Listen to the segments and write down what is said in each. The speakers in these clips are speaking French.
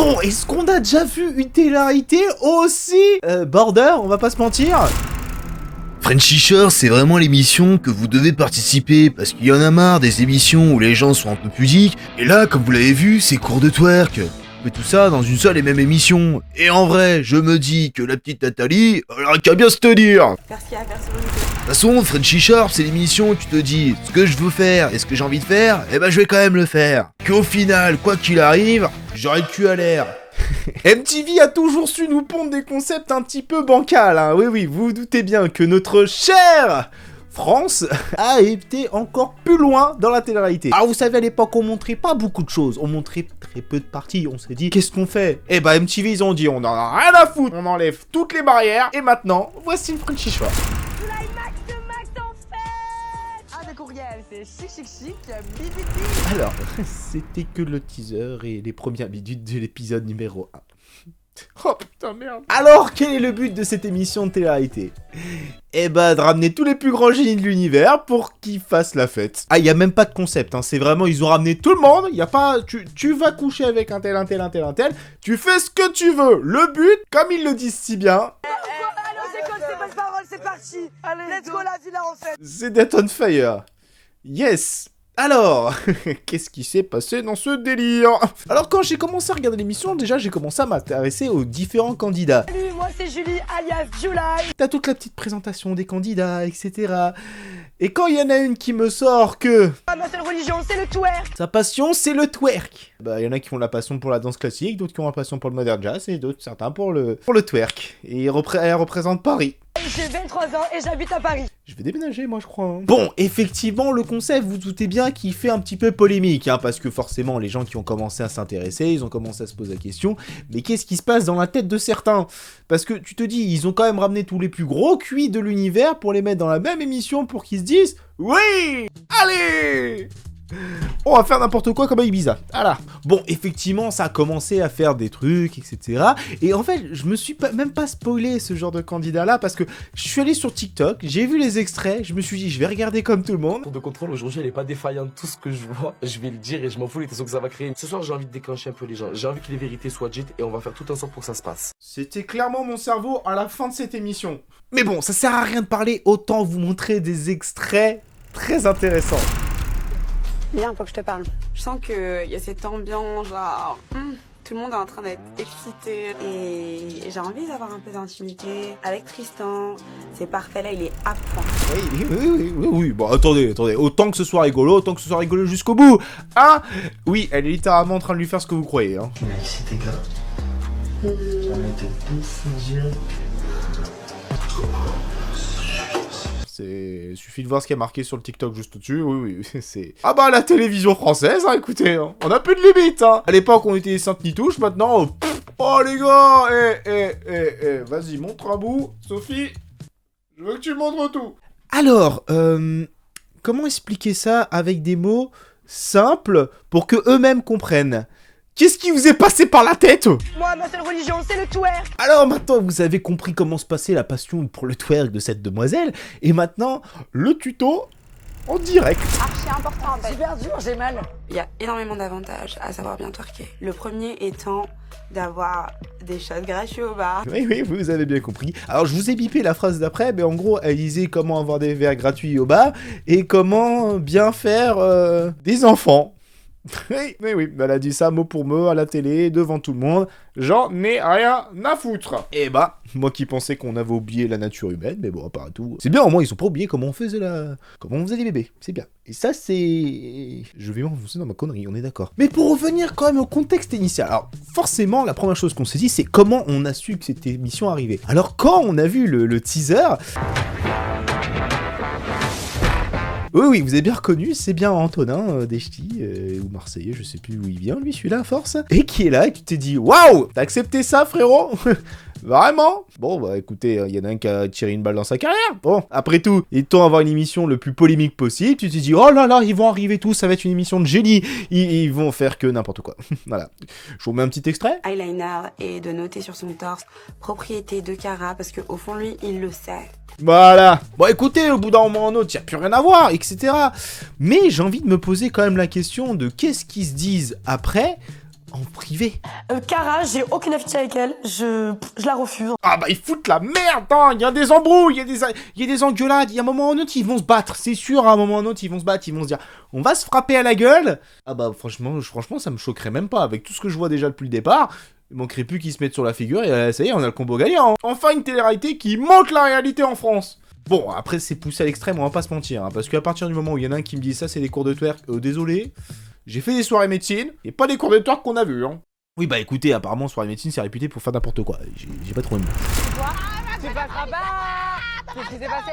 Bon, est-ce qu'on a déjà vu une télé-réalité aussi border, on va pas se mentir? Frenchy Shore, c'est vraiment l'émission que vous devez participer, parce qu'il y en a marre des émissions où les gens sont un peu pudiques, et là, comme vous l'avez vu, c'est cours de twerk. Mais tout ça dans une seule et même émission. Et en vrai, je me dis que la petite Nathalie, elle aurait qu'à bien se tenir. Faire ce qu'il y a à faire sur le De toute façon, Frenchy Shore, c'est l'émission où tu te dis, ce que je veux faire et ce que j'ai envie de faire, eh ben je vais quand même le faire. Qu'au final, quoi qu'il arrive, j'aurai le cul à l'air. MTV a toujours su nous pondre des concepts un petit peu bancals, hein. Oui, vous vous doutez bien que notre chère France a été encore plus loin dans la télé-réalité. Alors vous savez, à l'époque, on montrait pas beaucoup de choses, on montrait très peu de parties, on s'est dit, qu'est-ce qu'on fait? Eh ben MTV, ils ont dit, on en a rien à foutre, on enlève toutes les barrières, et maintenant, voici le Frenchy Shore. C'est chic, Alors, c'était que le teaser et les premières minutes de l'épisode numéro 1. Oh putain merde. Alors, quel est le but de cette émission de télé-réalité? Eh ben, de ramener tous les plus grands génies de l'univers pour qu'ils fassent la fête. Ah, y a même pas de concept, hein. C'est vraiment, ils ont ramené tout le monde. Y a pas, tu vas coucher avec un tel. Tu fais ce que tu veux. Le but, comme ils le disent si bien, c'est pas de parole, c'est parti. Allez, let's go la villa en fait. c'est d'être on fire. Yes. Alors, qu'est-ce qui s'est passé dans ce délire? Alors quand j'ai commencé à regarder l'émission, déjà j'ai commencé à m'intéresser aux différents candidats. Salut, moi c'est Julie, alias July. T'as toute la petite présentation des candidats, etc. Et quand il y en a une qui me sort que... Ma seule religion, c'est le twerk. sa passion, c'est le twerk. Bah, il y en a qui ont la passion pour la danse classique, d'autres qui ont la passion pour le modern jazz, et d'autres, certains, pour le twerk. Et elle représente Paris. J'ai 23 ans et j'habite à Paris. Je vais déménager, moi, je crois. Hein. Bon, effectivement, le concept, vous doutez bien qu'il fait un petit peu polémique, hein, parce que forcément, les gens qui ont commencé à s'intéresser, ils ont commencé à se poser la question, mais qu'est-ce qui se passe dans la tête de certains? Parce que tu te dis, ils ont quand même ramené tous les plus gros cuits de l'univers pour les mettre dans la même émission pour qu'ils se disent, oui, allez, on va faire n'importe quoi comme à Ibiza. Voilà. Bon, effectivement, ça a commencé à faire des trucs, etc. Et en fait, je me suis même pas spoilé ce genre de candidat-là parce que je suis allé sur TikTok, j'ai vu les extraits, je me suis dit, je vais regarder comme tout le monde. Tour de contrôle aujourd'hui, elle est pas défaillante. Tout ce que je vois, je vais le dire et je m'en fous les tensions que ça va créer. Ce soir, j'ai envie de déclencher un peu les gens. J'ai envie que les vérités soient dites et on va faire tout ensemble pour que ça se passe. C'était clairement mon cerveau à la fin de cette émission. Mais bon, ça sert à rien de parler, autant vous montrer des extraits très intéressants. Viens, faut que je te parle. Je sens qu'il y a cette ambiance, genre... tout le monde est en train d'être excité. Et j'ai envie d'avoir un peu d'intimité avec Tristan. C'est parfait, là, il est à point. Oui. Bon, attendez. Autant que ce soit rigolo, jusqu'au bout. Hein? Oui, elle est littéralement en train de lui faire ce que vous croyez. Hein. Mais ici, tes gars. On était bouffe, Suffit de voir ce qui est marqué sur le TikTok juste au-dessus, oui, c'est... Ah bah la télévision française, hein, écoutez, hein, on a plus de limite, hein. À l'époque, on était les saintes nitouches, maintenant, oh les gars, vas-y, montre un bout, Sophie, je veux que tu montres tout. Alors, comment expliquer ça avec des mots simples pour que eux-mêmes comprennent? Qu'est-ce qui vous est passé par la tête? Moi, ma seule religion, c'est le twerk. Alors maintenant, vous avez compris comment se passait la passion pour le twerk de cette demoiselle. Et maintenant, le tuto en direct. Archi important, en fait. Super dur, j'ai mal. Il y a énormément d'avantages à savoir bien twerker. Le premier étant d'avoir des shots gratuits au bar. Oui, vous avez bien compris. Alors, je vous ai bipé la phrase d'après, mais en gros, elle disait comment avoir des verres gratuits au bar et comment bien faire des enfants. Oui, elle a dit ça mot pour mot à la télé, devant tout le monde. J'en ai rien à foutre. Et bah, moi qui pensais qu'on avait oublié la nature humaine, mais bon, à part tout. C'est bien, au moins, ils ont pas oublié comment on faisait des bébés. C'est bien. Et ça, c'est... Je vais m'enfoncer dans ma connerie, on est d'accord. Mais pour revenir quand même au contexte initial. Alors, forcément, la première chose qu'on s'est dit, c'est comment on a su que cette émission arrivait. Alors, quand on a vu le teaser... Oui, vous avez bien reconnu, c'est bien Antonin des Ch'tis, ou Marseillais, je sais plus où il vient, lui, celui-là, à force. Et qui est là, et qui te dit, waouh, t'as accepté ça, frérot? Vraiment? Bon, bah écoutez, il y en a un qui a tiré une balle dans sa carrière. Bon, après tout, ils t'ont avoir une émission le plus polémique possible, tu te dis, oh là là, ils vont arriver tous, ça va être une émission de génie, ils vont faire que n'importe quoi. Voilà. Je vous mets un petit extrait. Eyeliner et de noter sur son torse, propriété de Cara, parce qu'au fond, lui, il le sait. Voilà. Bon, écoutez, au bout d'un moment ou un autre, il n'y a plus rien à voir, etc. Mais j'ai envie de me poser quand même la question de qu'est-ce qu'ils se disent après en privé. Cara, j'ai aucune affinité avec elle, je la refuse. Ah bah ils foutent la merde, hein. Il y a des embrouilles, il y a des engueulades, il y a un moment ou un autre ils vont se battre, c'est sûr, à un moment ou un autre ils vont se battre, ils vont se dire on va se frapper à la gueule. Ah bah franchement ça me choquerait même pas, avec tout ce que je vois déjà depuis le départ, il manquerait plus qu'ils se mettent sur la figure et ça y est, on a le combo gagnant. Enfin une télé-réalité qui montre la réalité en France. Bon, après c'est poussé à l'extrême, on va pas se mentir, hein, parce qu'à partir du moment où il y en a un qui me dit ça c'est des cours de twerk, désolé, j'ai fait des soirées médecine, et pas des cours de twerk qu'on a vus, hein. Oui bah écoutez, apparemment soirée médecine c'est réputé pour faire n'importe quoi, j'ai pas trop aimé. C'est pas grave. Qu'est-ce qui s'est passé?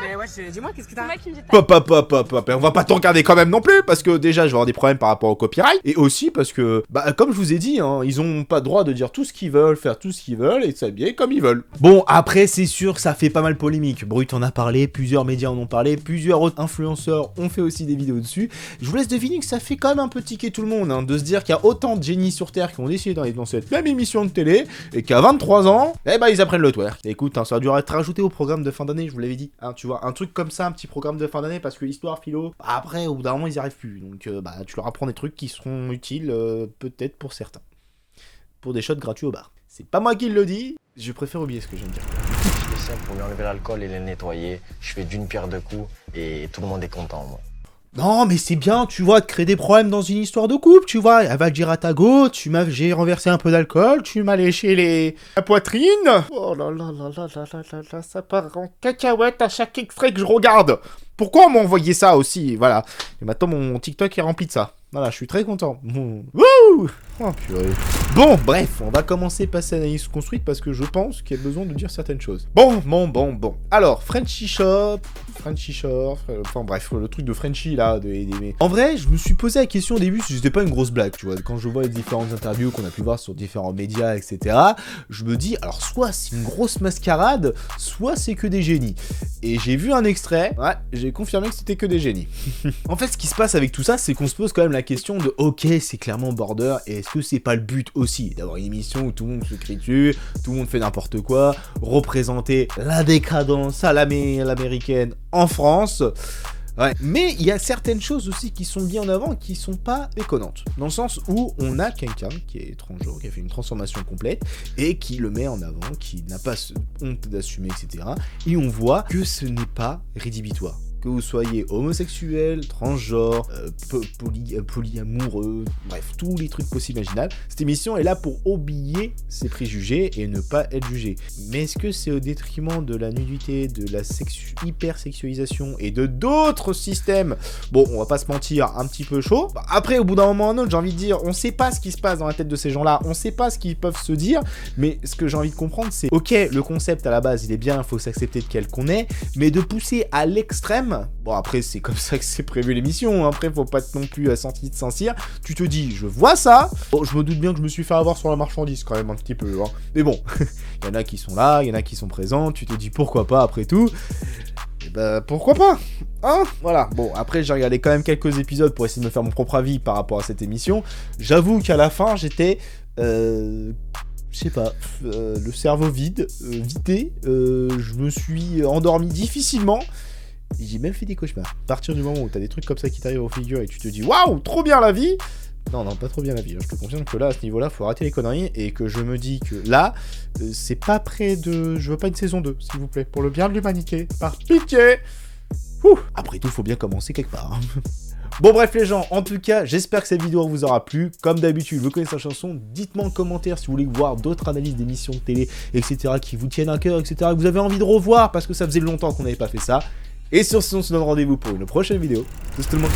Mais ouais, dis-moi, qu'est-ce que t'as? Pop, on va pas t'en regarder quand même non plus, parce que déjà je vais avoir des problèmes par rapport au copyright, et aussi parce que, bah comme je vous ai dit, hein, ils ont pas le droit de dire tout ce qu'ils veulent, faire tout ce qu'ils veulent, et s'habiller comme ils veulent. Bon, après c'est sûr que ça fait pas mal polémique, Brut en a parlé, plusieurs médias en ont parlé, plusieurs autres influenceurs ont fait aussi des vidéos dessus, je vous laisse deviner que ça fait quand même un peu tiquer tout le monde, hein, de se dire qu'il y a autant de génies sur Terre qui ont décidé d'aller dans cette même émission de télé, et qu'à 23 ans, eh bah ils apprennent le twerk. Écoute, hein, ça a dû être rajouté au programme de fin d'année, je vous l'avais dit, hein, tu vois, un truc comme ça, un petit programme de fin d'année, parce que histoire, philo, après, au bout d'un moment, ils y arrivent plus, donc bah, tu leur apprends des trucs qui seront utiles, peut-être pour certains. Pour des shots gratuits au bar. C'est pas moi qui le dis, je préfère oublier ce que je viens de dire. Je fais ça pour lui enlever l'alcool et le nettoyer, je fais d'une pierre deux coups, et tout le monde est content, moi. Non, mais c'est bien, tu vois, de créer des problèmes dans une histoire de couple, tu vois. Elle va dire à ta go, j'ai renversé un peu d'alcool, tu m'as léché la poitrine. Oh là là là là là là là là, ça part en cacahuète à chaque extrait que je regarde. Pourquoi on m'a envoyé ça aussi? Voilà. Et maintenant, mon TikTok est rempli de ça. Voilà, je suis très content. Wouh! Oh purée. Bon, bref, on va commencer passer à l'analyse construite parce que je pense qu'il y a besoin de dire certaines choses. Bon. Alors, Frenchy Shop, enfin bref, le truc de Frenchy là. En vrai, je me suis posé la question au début si c'était pas une grosse blague, tu vois. Quand je vois les différentes interviews qu'on a pu voir sur différents médias, etc., je me dis, alors soit c'est une grosse mascarade, soit c'est que des génies. Et j'ai vu un extrait, ouais, j'ai confirmé que c'était que des génies. En fait, ce qui se passe avec tout ça, c'est qu'on se pose quand même la question de, ok, c'est clairement border, et est-ce que c'est pas le but aussi d'avoir une émission où tout le monde se crie dessus, tout le monde fait n'importe quoi, représenter la décadence à l'américaine en France. Ouais, mais il y a certaines choses aussi qui sont bien en avant, qui sont pas déconnantes. Dans le sens où on a quelqu'un qui est transgenre, qui a fait une transformation complète, et qui le met en avant, qui n'a pas honte d'assumer, etc. Et on voit que ce n'est pas rédhibitoire. Que vous soyez homosexuel, transgenre, polyamoureux, bref, tous les trucs possibles imaginables, cette émission est là pour oublier ses préjugés et ne pas être jugé. Mais est-ce que c'est au détriment de la nudité, de la hypersexualisation et de d'autres systèmes? Bon, on va pas se mentir, un petit peu chaud. Après, au bout d'un moment ou un autre, j'ai envie de dire, on sait pas ce qui se passe dans la tête de ces gens-là, on sait pas ce qu'ils peuvent se dire, mais ce que j'ai envie de comprendre, c'est, ok, le concept à la base, il est bien, il faut s'accepter de quel qu'on est, mais de pousser à l'extrême. Bon, après, c'est comme ça que c'est prévu l'émission. Après, faut pas non plus sentir de sentir. Tu te dis, je vois ça. Bon, je me doute bien que je me suis fait avoir sur la marchandise quand même un petit peu. Hein. Mais bon, il y en a qui sont là, il y en a qui sont présents. Tu te dis, pourquoi pas après tout? Et bah, pourquoi pas? Hein? Voilà. Bon, après, j'ai regardé quand même quelques épisodes pour essayer de me faire mon propre avis par rapport à cette émission. J'avoue qu'à la fin, j'étais... je sais pas, le cerveau vidé. Je me suis endormi difficilement. J'ai même fait des cauchemars. À partir du moment où t'as des trucs comme ça qui t'arrivent aux figures et tu te dis waouh, trop bien la vie. Non, pas trop bien la vie. Je te confirme que là, à ce niveau-là, faut arrêter les conneries et que je me dis que là, c'est pas près de. Je veux pas une saison 2, s'il vous plaît, pour le bien de l'humanité. Par pitié. Ouh. Après tout, faut bien commencer quelque part. Hein. Bon bref les gens, en tout cas, j'espère que cette vidéo vous aura plu. Comme d'habitude, vous connaissez la chanson, dites-moi en commentaire si vous voulez voir d'autres analyses d'émissions de télé, etc., qui vous tiennent à cœur, etc., que vous avez envie de revoir parce que ça faisait longtemps qu'on n'avait pas fait ça. Et sur ce, on se donne rendez-vous pour une prochaine vidéo. Tout le monde.